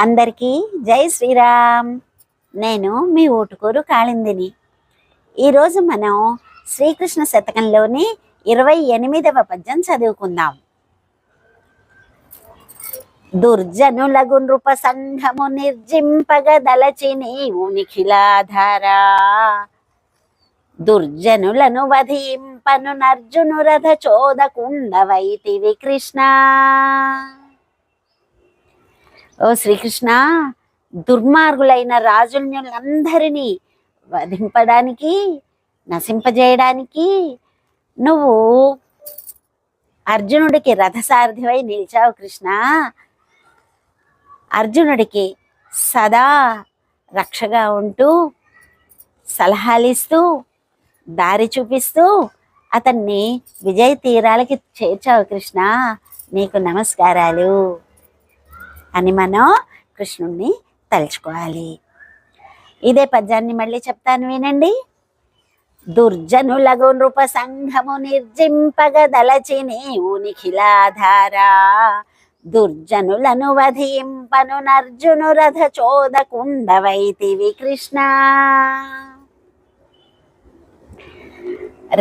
అందరికీ జై శ్రీరామ్. నేను మీ ఊటుకూరు కాళిందిని. ఈరోజు మనం శ్రీకృష్ణ శతకంలోని 28వ పద్యం చదువుకుందాం. దుర్జనులగు నృప సంఘము నిర్జింపగదలచి నీవు నిఖిలాధారా, దుర్జనులను వధింపను నర్జును రథ చోదకుండవైతివి కృష్ణ. ఓ శ్రీకృష్ణ, దుర్మార్గులైన రాజులందరినీ వధింపడానికి, నశింపజేయడానికి నువ్వు అర్జునుడికి రథసారథివై నిలిచావు కృష్ణ. అర్జునుడికి సదా రక్షగా ఉంటూ, సలహాలిస్తూ, దారి చూపిస్తూ అతన్ని విజయ తీరాలకి చేర్చావు కృష్ణ. నీకు నమస్కారాలు అని మనం కృష్ణుణ్ణి తలుచుకోవాలి. ఇదే పద్యాన్ని మళ్ళీ చెప్తాను, వినండి. దుర్జనులగు నృప సంఘము నిర్జింపగదలచి నీవు నిఖిలాధారా, దుర్జనులను వధింపను నర్జును రథ చోదకుండవైతివి కృష్ణ.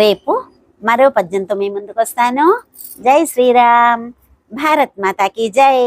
రేపు మరో పద్యంతో మీ ముందుకు వస్తాను. జై శ్రీరామ్. భారత్ మాతాకి జై.